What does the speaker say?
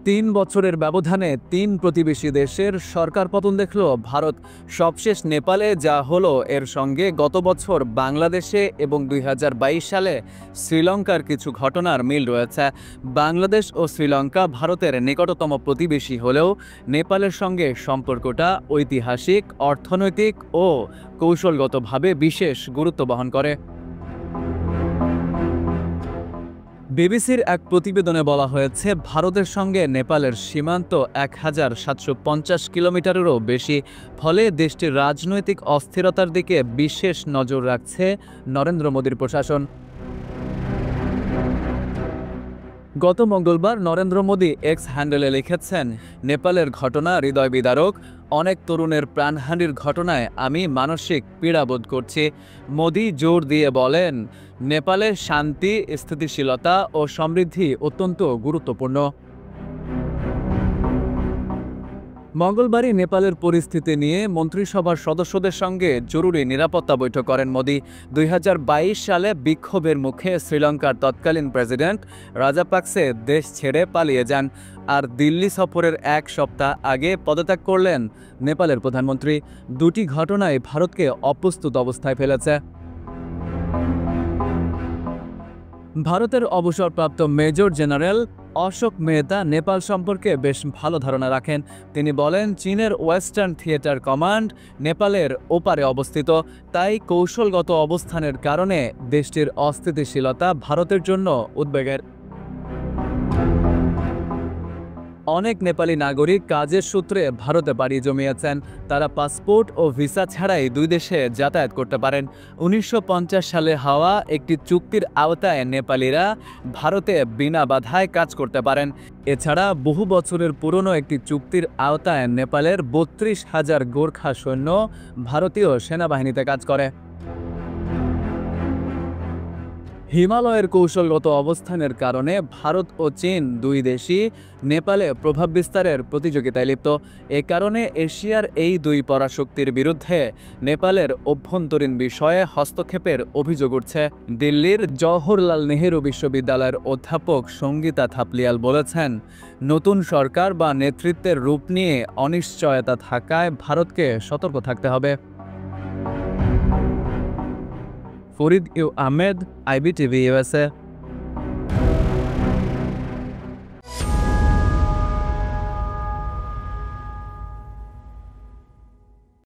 ৩ বছরের ব্যবধানে ৩ প্রতিবেশী দেশের সরকার পতন দেখল ভারত। সবশেষ নেপালে যা হলো, এর সঙ্গে গত বছর বাংলাদেশে এবং ২০২২ সালে শ্রীলঙ্কার কিছু ঘটনার মিল রয়েছে। বাংলাদেশ ও শ্রীলঙ্কা ভারতের নিকটতম প্রতিবেশী হলেও নেপালের সঙ্গে সম্পর্কটা ঐতিহাসিক, অর্থনৈতিক ও কৌশলগতভাবে বিশেষ গুরুত্ব বহন করে। বিবিসির এক প্রতিবেদনে বলা হয়েছে, ভারতের সঙ্গে নেপালের সীমান্ত ১,৭৫০ কিলোমিটারেরও বেশি। ফলে দেশটির রাজনৈতিক অস্থিরতার দিকে বিশেষ নজর রাখছে নরেন্দ্র মোদীর প্রশাসন। গত মঙ্গলবার নরেন্দ্র মোদী এক্স হ্যান্ডেলে লিখেছেন, নেপালের ঘটনা হৃদয় বিদারক। অনেক তরুণের প্রাণহানির ঘটনায় আমি মানসিক পীড়া বোধ করছি। মোদী জোর দিয়ে বলেন, নেপালের শান্তি, স্থিতিশীলতা ও সমৃদ্ধি অত্যন্ত গুরুত্বপূর্ণ। মঙ্গলবারই নেপালের পরিস্থিতি নিয়ে মন্ত্রিসভার সদস্যদের সঙ্গে জরুরি নিরাপত্তা বৈঠক করেন মোদী। ২০২২ সালে বিক্ষোভের মুখে শ্রীলঙ্কার তৎকালীন প্রেসিডেন্ট রাজাপাকসে দেশ ছেড়ে পালিয়ে যান। আর দিল্লি সফরের এক সপ্তাহ আগে পদত্যাগ করলেন নেপালের প্রধানমন্ত্রী। দুটি ঘটনায় ভারতকে অপ্রস্তুত অবস্থায় ফেলেছে। ভারতের অবসরপ্রাপ্ত মেজর জেনারেল অশোক মেহতা নেপাল সম্পর্কে বেশ ভালো ধারণা রাখেন। তিনি বলেন, চীনের ওয়েস্টার্ন থিয়েটার কমান্ড নেপালের ওপারে অবস্থিত, তাই কৌশলগত অবস্থানের কারণে দেশটির অস্থিতিশীলতা ভারতের জন্য উদ্বেগের। অনেক নেপালি নাগরিক কাজের সূত্রে ভারতে পাড়ি জমিয়েছেন। তারা পাসপোর্ট ও ভিসা ছাড়াই দুই দেশে যাতায়াত করতে পারেন। ১৯৫০ সালে হওয়া একটি চুক্তির আওতায় নেপালিরা ভারতে বিনা বাধায় কাজ করতে পারেন। এছাড়া বহু বছরের পুরনো একটি চুক্তির আওতায় নেপালের ৩২,০০০ গোর্খা সৈন্য ভারতীয় সেনাবাহিনীতে কাজ করে। হিমালয়ের কৌশলগত অবস্থানের কারণে ভারত ও চীন দুই দেশই নেপালে প্রভাব বিস্তারের প্রতিযোগিতায় লিপ্ত। এ কারণে এশিয়ার এই দুই পরাশক্তির বিরুদ্ধে নেপালের অভ্যন্তরীণ বিষয়ে হস্তক্ষেপের অভিযোগ উঠছে। দিল্লির জওহরলাল নেহেরু বিশ্ববিদ্যালয়ের অধ্যাপক সঙ্গীতা থাপলিয়াল বলেছেন, নতুন সরকার বা নেতৃত্বের রূপ নিয়ে অনিশ্চয়তা থাকায় ভারতকে সতর্ক থাকতে হবে। ফরিদ ইউ আহমেদ, IBTV USA।